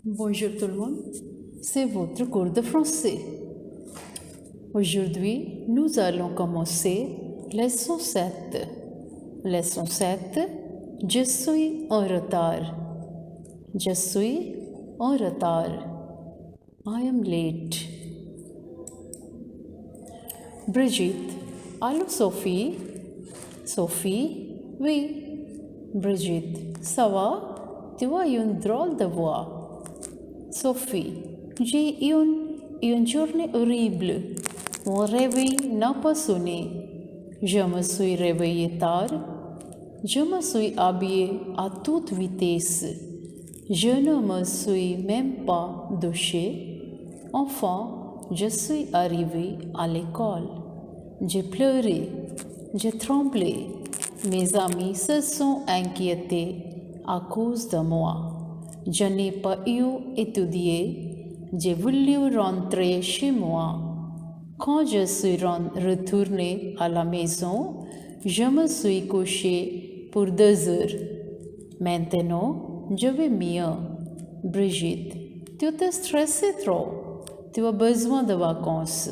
Bonjour tout le monde, c'est votre cours de français. Aujourd'hui, nous allons commencer leçon 7. Leçon 7, je suis en retard. Je suis en retard. I am late. Brigitte, allô Sophie? Sophie, oui. Brigitte, ça va? Tu as une drôle de voix. Sophie, j'ai une journée horrible. Mon réveil n'a pas sonné. Je me suis réveillée tard. Je me suis habillée à toute vitesse. Je ne me suis même pas douchée. Enfin, je suis arrivée à l'école. J'ai pleuré. J'ai tremblé. Mes amis se sont inquiétés à cause de moi. Je n'ai pas eu étudié. J'ai voulu rentrer chez moi. Quand je suis retournée à la maison, je me suis couchée pour 2 heures. Maintenant, je vais mieux. Brigitte, tu te stresses trop. Tu as besoin de vacances.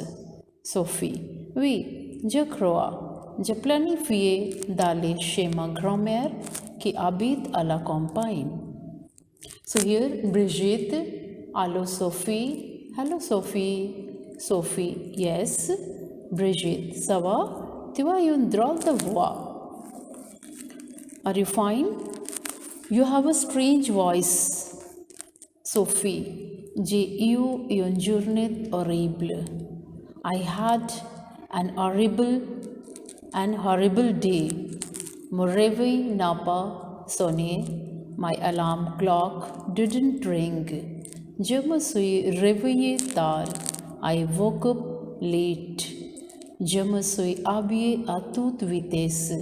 Sophie, oui, je crois. J'ai planifié d'aller chez ma grand-mère qui habite à la campagne. So here, Brigitte, hello Sophie, hello Sophie, Sophie, yes, Brigitte, ça va? Tu as une drôle de voix. Are you fine? You have a strange voice. Sophie, j'ai eu une journée horrible. I had an horrible day. Mon réveil n'a pas sonné. My alarm clock didn't ring. Je me suis réveillée tard. I woke up late. Je me suis habillée à toute vitesse.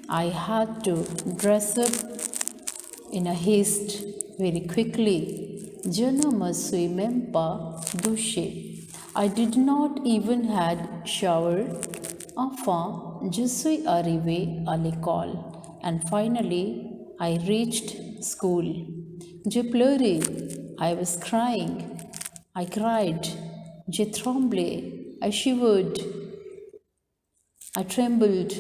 I had to dress up in a haste very quickly. Je ne me suis même pas douchée. I did not even had shower. Enfin, je suis arrivée à l'école. And finally, I reached school. J'ai pleuré. I was crying. I cried. J'ai tremblé. I shivered. I trembled.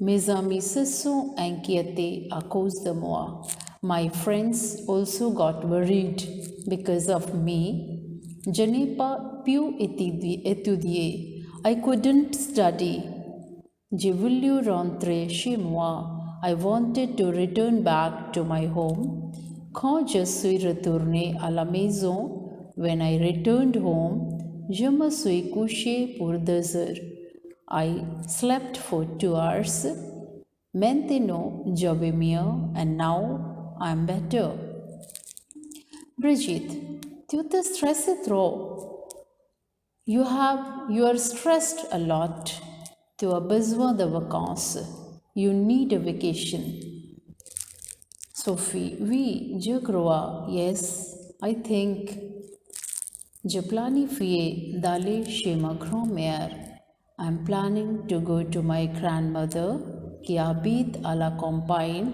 Mes amis se sont inquiétés à cause de moi. My friends also got worried because of me. Je n'ai pas pu étudier. I couldn't study. J'ai voulu rentrer chez moi. I wanted to return back to my home. Quand je suis retournée à la maison, when I returned home, je me suis couchée pour 2 heures. I slept for 2 hours. Maintenant, je vais mieux and now I'm better. Brigitte, tu te stresses trop. You are stressed a lot. Tu as besoin de vacances. You need a vacation. Sophie, oui, je crois. Yes, I think. Je planifie d'aller chez ma grand-mère. I'm planning to go to my grandmother qui habite à la campagne,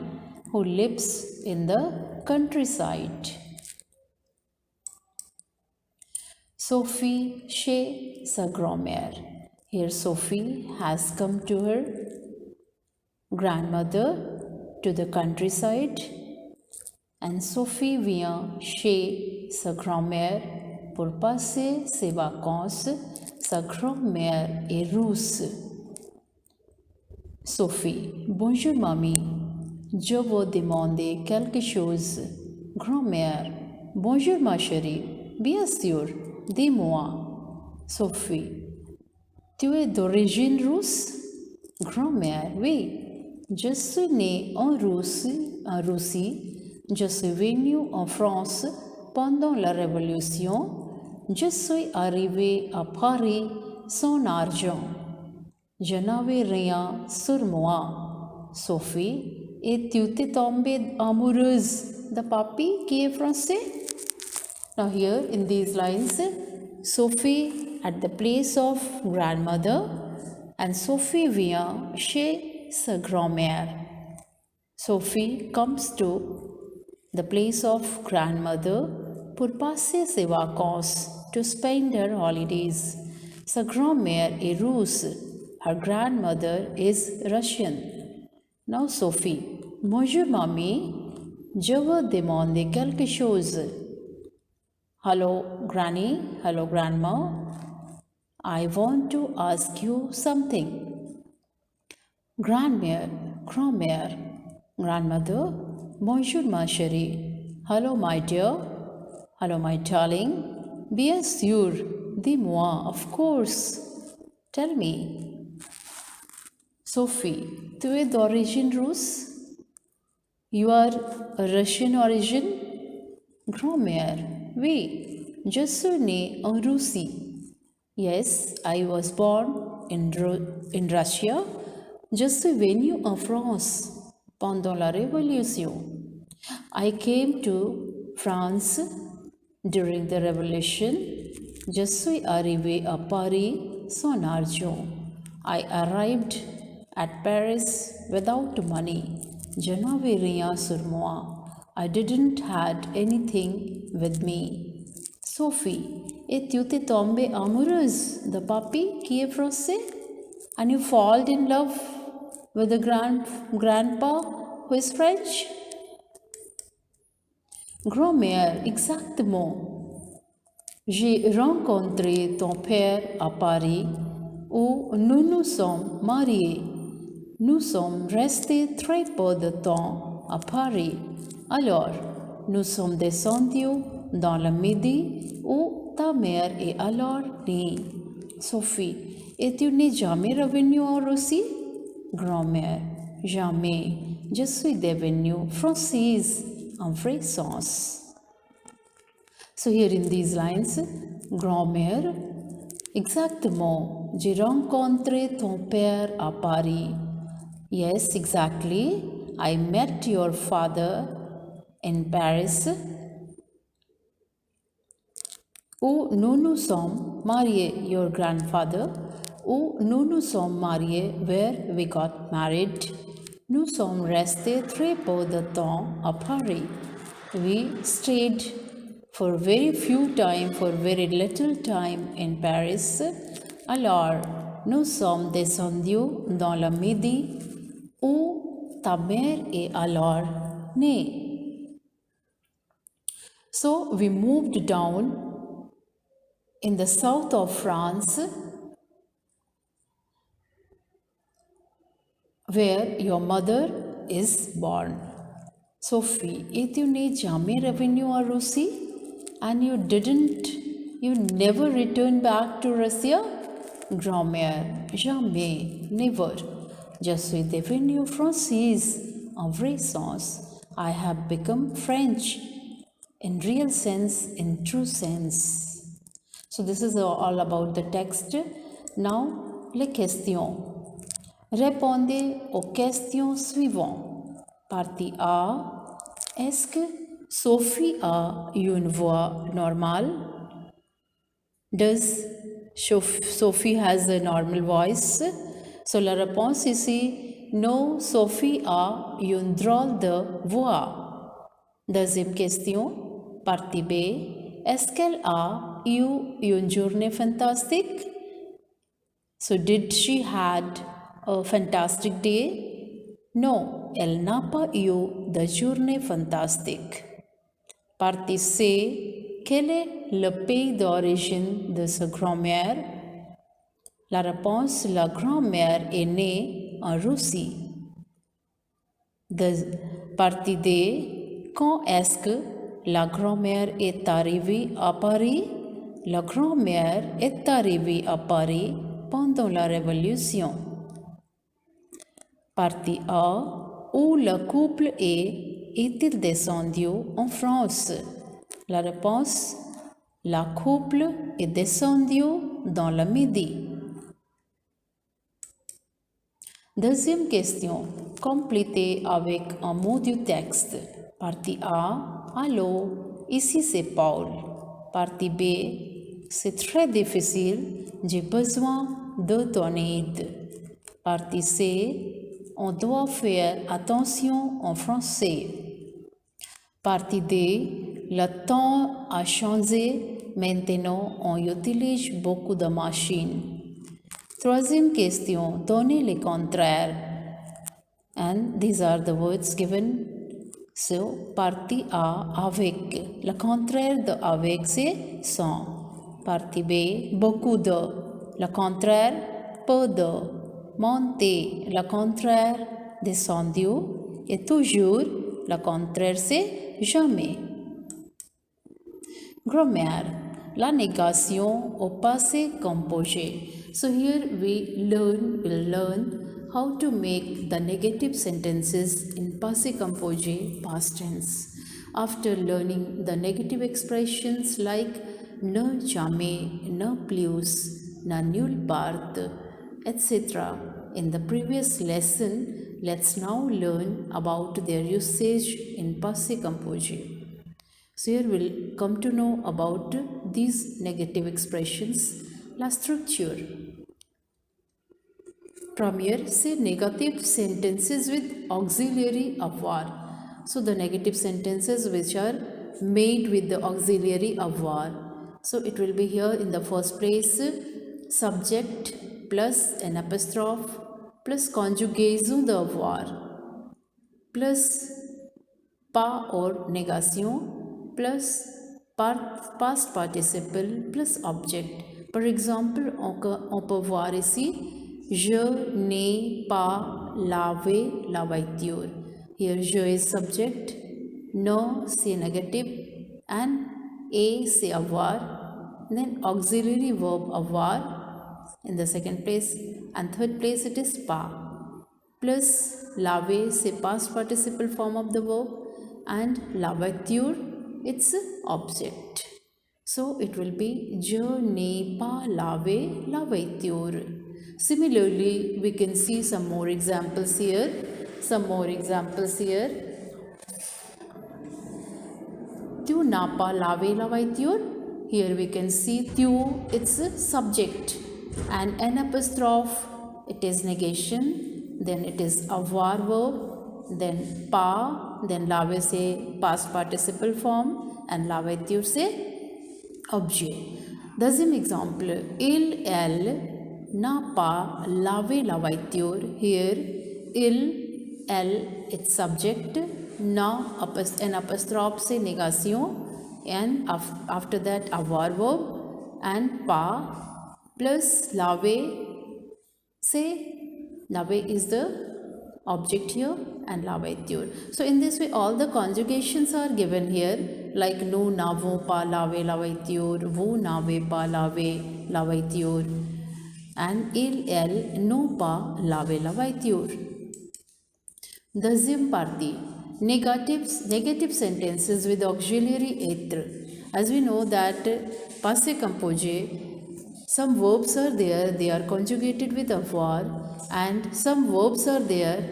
who lives in the countryside. Sophie chez sa grand-mère. Here Sophie has come to her grandmother to the countryside, and Sophie vient chez sa grand-mère pour passer ses vacances. Sa grand-mère est rousse. Sophie, bonjour mamie. Je veux demander quelque chose. Grand-mère, bonjour ma chérie. Bien sûr, dis-moi. Sophie, tu es d'origine russe? Grand-mère, oui. Je suis née en Russie. Je suis venue en France pendant la Révolution. Je suis arrivée à Paris sans argent. Je n'avais rien sur moi. Sophie, et tu t'es tombée amoureuse de papy qui est français? Now here in these lines, Sophie at the place of grandmother and Sophie vient chez sa grand-mère. Sophie comes to the place of grandmother pour passer ses vacances, to spend her holidays. Sa grand-mère est russe. Her grandmother is Russian. Now Sophie. Bonjour mamie. Je veux demander quelque chose. Hello granny. Hello grandma. I want to ask you something. Grand-mère. Grand-mère. Grandmother. Bonjour ma chérie. Hello my dear. Hello my darling. Bien sûr. Dis-moi, of course. Tell me. Sophie, tu es d'origine russe? You are a Russian origin? Grand-mère, oui, je suis née en Russie. Yes, I was born in Russia. Je suis venue en France pendant la Révolution. I came to France during the Revolution. Je suis arrivé à Paris sans argent. I arrived at Paris without money. Je n'avais rien sur moi. I didn't had anything with me. Sophie, et tu t'es tombée amoureuse de papy qui est français? And you fall in love with the grandpa who is French? Grand-mère, exactement. J'ai rencontré ton père à Paris où nous nous sommes mariés. Nous sommes restés très peu de temps à Paris. Alors, nous sommes descendus dans le Midi où ta mère est alors née. Sophie, et tu n'es jamais revenue en Russie? Grand-mère, jamais. Je suis devenue française en vrai sens. So here in these lines, grand-mère, exactement, j'ai rencontré ton père à Paris. Yes, exactly, I met your father in Paris. Où nous nous sommes mariés, your grandfather. Où nous nous sommes mariés, where we got married. Nous sommes restés très peu de temps à Paris. We stayed for very few time, for very little time in Paris. Alors, nous sommes descendus dans le Midi où ta mère est alors née. So, we moved down in the south of France where your mother is born. Sophie, et tu n'es jamais revenu à Russie? And you never returned back to Russia? Grand-mère, jamais, never. Je suis devenue française en vrai sens. I have become French in real sense, in true sense. So this is all about the text. Now, les questions. Répondez aux questions suivantes. Partie A. Est-ce que Sophie a une voix normale? Does Sophie has a normal voice? So la réponse ici, non, Sophie a une drôle de voix. Deuxième question, partie B. Est-ce qu'elle a eu une journée fantastique? So did she had a fantastic day? Non, elle n'a pas eu de journée fantastique. Partie C. Quel est le pays d'origine de sa grand-mère? La réponse, la grand-mère est née en Russie. Partie D. Quand est-ce que la grand-mère est arrivée à Paris? La grand-mère est arrivée à Paris pendant la Révolution. Partie A. Où le couple est-il descendu en France? La réponse, la couple est descendu dans le Midi. Deuxième question, complétez avec un mot du texte. Partie A, allô, ici c'est Paul. Partie B, c'est très difficile, j'ai besoin de ton aide. Partie C, on doit faire attention en français. Partie D, Le temps a changé. Maintenant, on utilise beaucoup de machines. Troisième question. Donnez les contraires. And these are the words given. So, partie A, avec. Le contraire de avec, c'est sans. Partie B, beaucoup de. Le contraire, peu de. Monter, le contraire, descendu. Et toujours, le contraire, c'est jamais. Grammaire. La négation au passé composé. So here will learn how to make the negative sentences in passé composé past tense. After learning the negative expressions like ne jamais, ne plus, ne nulle part, etc. in the previous lesson, let's now learn about their usage in passé composé. So here we'll come to know about these negative expressions, la structure. Première, c'est negative sentences with auxiliary avoir. So the negative sentences which are made with the auxiliary avoir. So it will be here in the first place, subject plus an apostrophe plus conjugaison de avoir plus pas or négation plus past participle plus object. Par exemple, on peut voir ici je n'ai pas lavé la voiture. Here je is subject, no c'est negative and a c'est avoir, then auxiliary verb avoir in the second place, and third place it is pas. Plus laver c'est past participle form of the verb, and la voiture it's object. So it will be je n'ai pas lavé la voiture. Similarly, we can see some more examples here. Tu n'as pas lavé la voiture. Here we can see tu, it's a subject, and an apostrophe, it is negation, then it is avoir verb, then pas, then laver c'est past participle form, and la voiture c'est objet. Deuxième exemple, il, elle n'a pas lavé la voiture. Here, il, elle, it's subject, n'a, an apostrophe c'est négation, and after that avoir verb, and pas plus laver say laver is the object here, and la voiture. So in this way all the conjugations are given here, like nous n'avons pas lavé la voiture, vous n'avez pas lavé la voiture, and il, elle n'ont pas lavé la voiture. Deuxième partie, negative sentences with auxiliary être. As we know that passé composé, some verbs are there, they are conjugated with avoir, and some verbs are there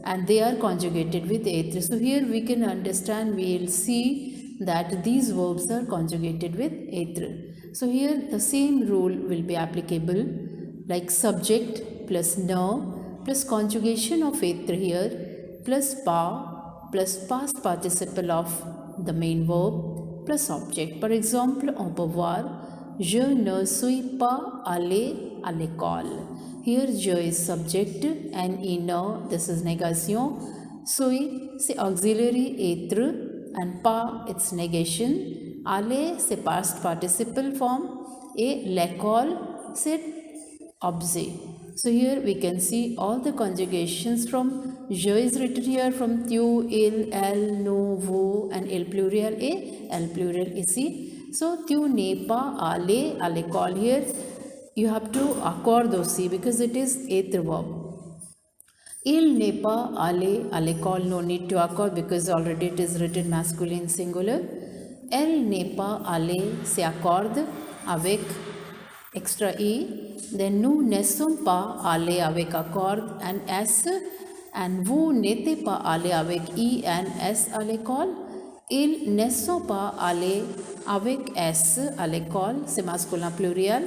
and they are conjugated with être. So here we can understand, we will see that these verbs are conjugated with être. So here the same rule will be applicable, like subject plus ne plus conjugation of être here plus pas plus past participle of the main verb plus object. Par exemple, on peut voir je ne suis pas allé à l'école. Here je is subject and ne, this is negation. Suis c'est auxiliary être and pas it's negation. Aller c'est past participle form et l'école c'est objet. So here we can see all the conjugations from je is written here from tu, il, elle, nous, vous, and il plurial et elle plurial ici. So tu n'es pas allé à l'école. Here you have to accord aussi because it is être verb. Il n'est pas allé à l'école, no need to accord because already it is written masculine singular. Elle n'est pas allée, c'est accorde avec extra e. Then nous ne sommes pas allés avec accord and s, and vous n'étiez pas allé avec i and s à l'école. Ils ne sont pas allés avec s à l'école, c'est masculin pluriel,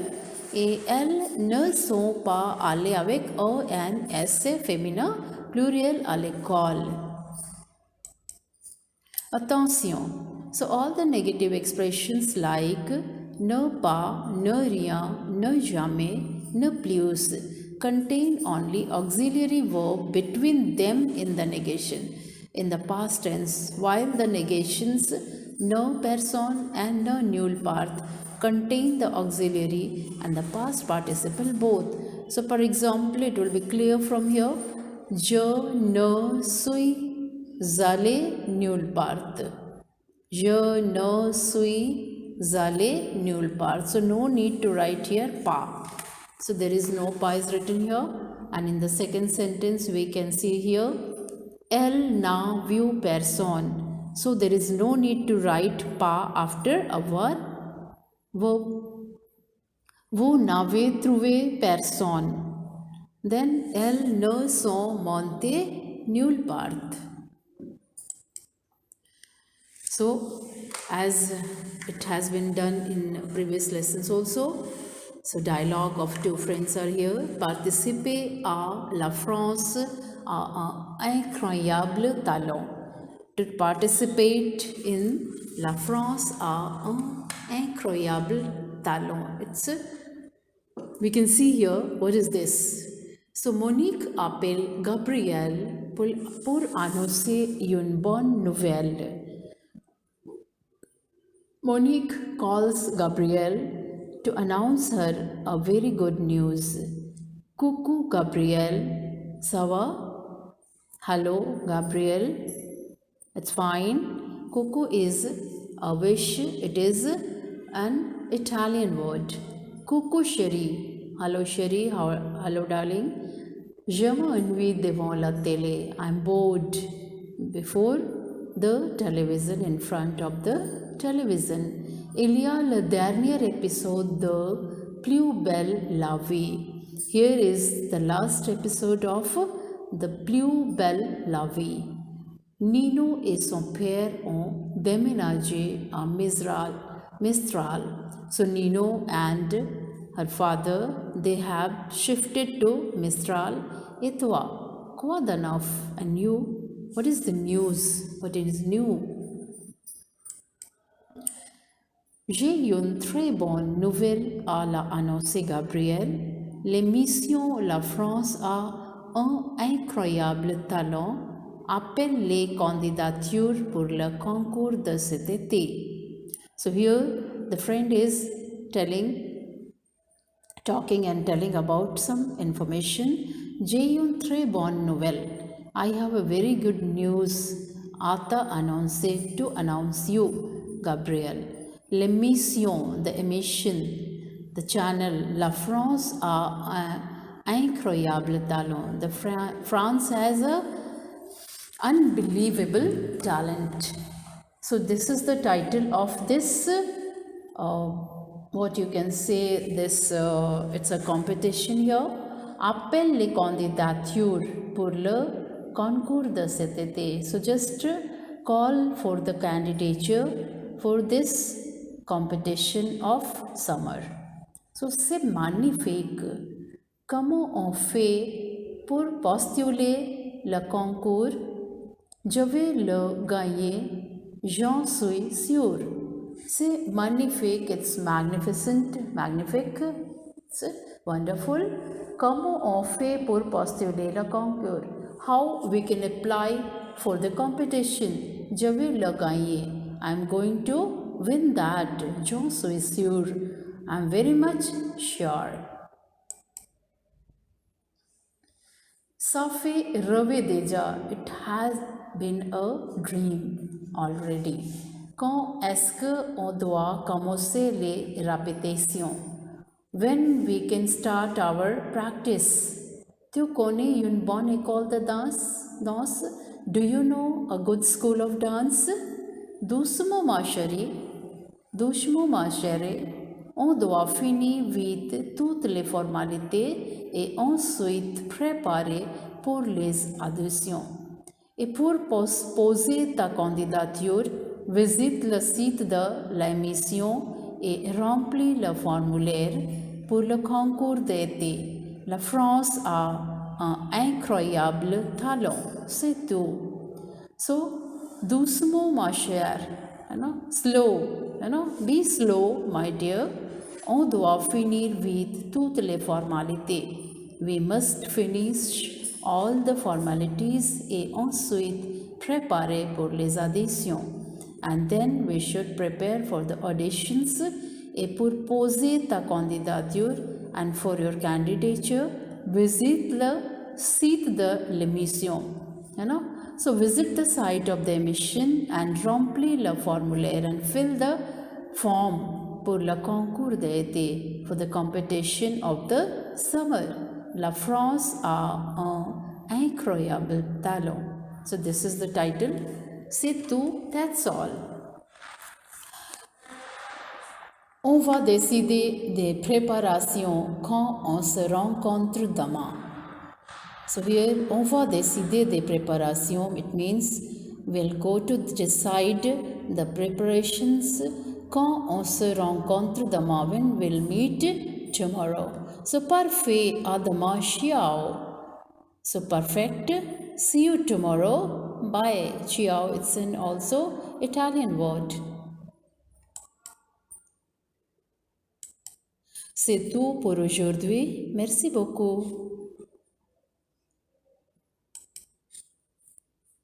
et elles ne sont pas allées avec e and s, c'est féminin pluriel à l'école. Attention, So all the negative expressions like ne pas, ne rien, ne jamais, ne plus contain only auxiliary verb between them in the negation in the past tense, while the negations ne, person and ne null part contain the auxiliary and the past participle both. So for example, it will be clear from here. Je ne suis allé nulle part. Je ne suis allé nulle part. So no need to write here pa. So there is no pa is written here. And in the second sentence we can see here elle n'a vu personne. So there is no need to write pa after our verb. Vous n'avez trouvé personne. Then elles ne sont montées nulle part. So as it has been done in previous lessons also, so dialogue of two friends are here. Participer à la France a un incroyable talent. To participate in La France a un incroyable talent. We can see here what is this. So Monique appelle Gabrielle pour annoncer une bonne nouvelle. Monique calls Gabrielle to announce her a very good news. Coucou Gabrielle, ça va? Hello Gabrielle, it's fine. Coucou is a wish, it is an Italian word. Coucou chérie, hello chérie, hello darling. Je m'ennuie devant la télé, I'm bored before the television, in front of the television. Il y a le dernier épisode de Plus belle la vie. Here is the last episode of the Plus belle la vie. Nino et son père ont déménagé à Mistral. So Nino and her father, they have shifted to Mistral. Et toi, quoi de neuf? And you, what is the news? What is new? J'ai une très bonne nouvelle à la annoncer Gabrielle. L'émission La France a un incroyable talent. Appelle les candidatures pour le concours de cet été. So here the friend is talking and telling about some information. J'ai une très bonne nouvelle. I have a very good news à t'annoncer, to announce you, Gabrielle. L'émission, the emission, the channel, La France a un incroyable talent. France has a unbelievable talent. So this is the title of this, what you can say, this, it's a competition here. Appelle les candidatures pour le concours de cet été. So just call for the candidature for this competition of summer. So c'est magnifique. Comment on fait pour postuler le concours? Je vais le gagner, j'en suis sûr. C'est magnifique, it's magnificent, magnifique, it's wonderful. Comment on fait pour postuler le concours? How we can apply for the competition? Je vais le gagner. I'm going to win that. J'en suis sûr. I'm very much sure. Ça fait rêver déjà. It has been a dream already. Quand est-ce qu'on doit commencer les répétitions? When we can start our practice? Tu connais une bonne école de danse? Do you know a good school of dance? Doucement ma chérie, on doit finir vite toutes les formalités et ensuite préparer pour les auditions. Et pour poser ta candidature, visite le site de l'émission et remplis le formulaire pour le concours d'été. La France a un incroyable talent, c'est tout. So, doucement ma chère, है ना, slow, है ना, be slow my dear. On doit finir vite toutes les formalités. We must finish all the formalities et ensuite préparer pour les auditions. And then we should prepare for the auditions. Et pour poser ta candidature and for your candidature, visit le site de l'émission. है ना, so visit the site of the emission and remplis le formulaire and fill the form pour le concours d'été, for the competition of the summer. La France a un incroyable talent. So this is the title. C'est tout, that's all. On va décider des préparations quand on se rencontre demain. So here, on va décider des préparations. It means we'll go to decide the preparations quand on se rencontre demain, when we'll meet tomorrow. So parfait, à demain, ciao. So perfect, see you tomorrow. Bye. Ciao, it's an also Italian word. C'est tout pour aujourd'hui. Merci beaucoup.